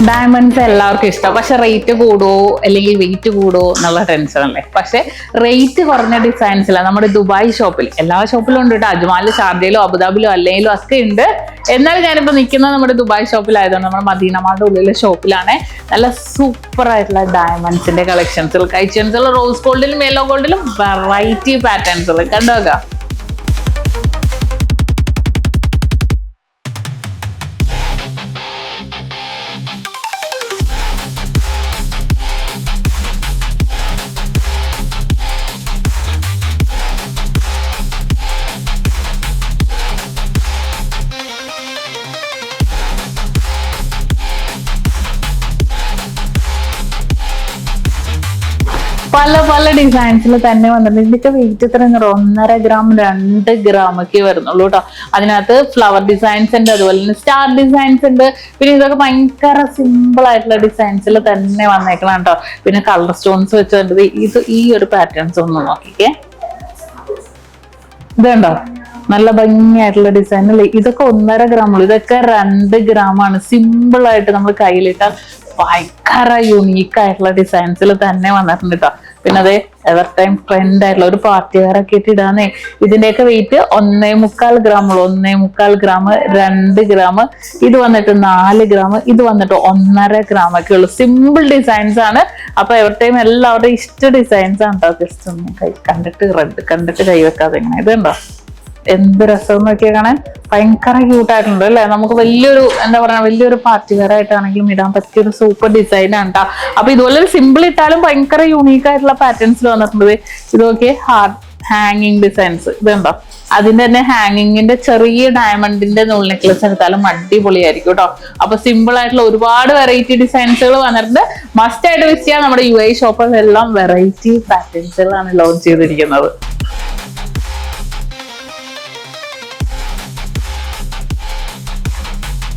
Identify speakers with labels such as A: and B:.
A: Diamonds എല്ലാവർക്കും ഇഷ്ടം, പക്ഷെ റേറ്റ് കൂടുവോ അല്ലെങ്കിൽ വെയിറ്റ് കൂടുവോ എന്നുള്ള ടെൻഷൻ അല്ലേ. പക്ഷെ റേറ്റ് കുറഞ്ഞ ഡിസൈൻസിലാണ് നമ്മുടെ ദുബായ് ഷോപ്പിൽ, എല്ലാ ഷോപ്പിലും ഉണ്ട് കേട്ടോ, അജ്മാലിലും ഷാർജയിലും അബുദാബിലും അല്ലയിലും ഒക്കെ ഉണ്ട്. എന്നാലും ഞാനിപ്പോൾ നിൽക്കുന്നത് നമ്മുടെ ദുബായ് ഷോപ്പിലായതുകൊണ്ട് നമ്മുടെ മദീന മാളിന്റെ ഉള്ളിലെ ഷോപ്പിലാണ്. നല്ല സൂപ്പർ ആയിട്ടുള്ള ഡയമണ്ട്സിന്റെ കളക്ഷൻസുകൾ, കഴിച്ചൻസുകൾ, റോസ് ഗോൾഡിലും യെല്ലോ ഗോൾഡിലും വെറൈറ്റി പാറ്റേൺസുകൾ കണ്ടോക്കാം. പല പല ഡിസൈൻസിൽ തന്നെ വന്നിട്ടുണ്ട്. ഇതിന്റെ വെയിറ്റ് എത്ര 1.5 ഗ്രാം 2 ഗ്രാം ഒക്കെ വരുന്നുള്ളൂ കേട്ടോ. അതിനകത്ത് ഫ്ലവർ ഡിസൈൻസ് ഉണ്ട്, അതുപോലെ തന്നെ സ്റ്റാർ ഡിസൈൻസ് ഉണ്ട്. പിന്നെ ഇതൊക്കെ ഭയങ്കര സിമ്പിൾ ആയിട്ടുള്ള ഡിസൈൻസിൽ തന്നെ വന്നേക്കണം കേട്ടോ. പിന്നെ കളർ സ്റ്റോൺസ് വെച്ചിട്ടുണ്ട്. ഇത് ഈ ഒരു പാറ്റേൺസ് ഒന്ന് നോക്കിക്കേ, ഇതുണ്ടോ നല്ല ഭംഗിയായിട്ടുള്ള ഡിസൈൻ അല്ലേ. ഇതൊക്കെ 1.5 ഗ്രാമുള്ളൂ, ഇതൊക്കെ 2 ഗ്രാമാണ്. സിമ്പിൾ ആയിട്ട് നമ്മൾ കയ്യിലിട്ടാൽ ഭയങ്കര യുണീക്ക് ആയിട്ടുള്ള ഡിസൈൻസിൽ തന്നെ വന്നിട്ടുണ്ട് കേട്ടോ. പിന്നെ അതെ എവർ ടൈം ട്രെൻഡ് ആയിട്ടുള്ള ഒരു പാർട്ടി വെയർ ഒക്കെ ഇട്ട് ഇടാന്നേ. ഇതിന്റെയൊക്കെ വെയിറ്റ് 1.25 ഗ്രാമുള്ളൂ, 1.25 ഗ്രാം 2 ഗ്രാം. ഇത് വന്നിട്ട് 4 ഗ്രാം, ഇത് വന്നിട്ട് 1.5 ഗ്രാം ഒക്കെ ഉള്ളു. സിമ്പിൾ ഡിസൈൻസ് ആണ്. അപ്പൊ എവർ ടൈം എല്ലാവരുടെയും ഇഷ്ട ഡിസൈൻസ് ആണ് കേട്ടോ. ജസ്റ്റ് ഒന്ന് കണ്ടിട്ട് റെഡ് കണ്ടിട്ട് കൈവെക്കാതെ ഇങ്ങനെ ഇതുണ്ടോ, എന്ത് രസം നോക്കിയാൽ കാണാൻ ഭയങ്കര ക്യൂട്ടായിട്ടുണ്ട് അല്ലെ. നമുക്ക് വലിയൊരു എന്താ പറയാ, വലിയൊരു പാർട്ടി വെയർ ആയിട്ടാണെങ്കിലും ഇടാൻ പറ്റിയൊരു സൂപ്പർ ഡിസൈൻ ആണ് കേട്ടോ. അപ്പൊ ഇതുപോലെ സിമ്പിൾ ഇട്ടാലും ഭയങ്കര യൂണീക്ക് ആയിട്ടുള്ള പാറ്റേൺസിൽ വന്നിട്ടുണ്ട്. ഇതൊക്കെ ഹാങ്ങിങ് ഡിസൈൻസ് ഇതുണ്ടോ, അതിന്റെ തന്നെ ഹാങ്ങിങ്ങിന്റെ ചെറിയ ഡയമണ്ടിന്റെ നൂൽ നെക്ലസ് എടുത്താലും അടിപൊളിയായിരിക്കും കേട്ടോ. അപ്പൊ സിമ്പിൾ ആയിട്ടുള്ള ഒരുപാട് വെറൈറ്റി ഡിസൈൻസുകൾ വന്നിട്ടുണ്ട്. മസ്റ്റ് ആയിട്ട് വിസിറ്റ് ചെയ്യാൻ നമ്മുടെ UAE ഷോപ്പുകളെല്ലാം വെറൈറ്റി പാറ്റേൺസുകളാണ് ലോഞ്ച് ചെയ്തിരിക്കുന്നത്.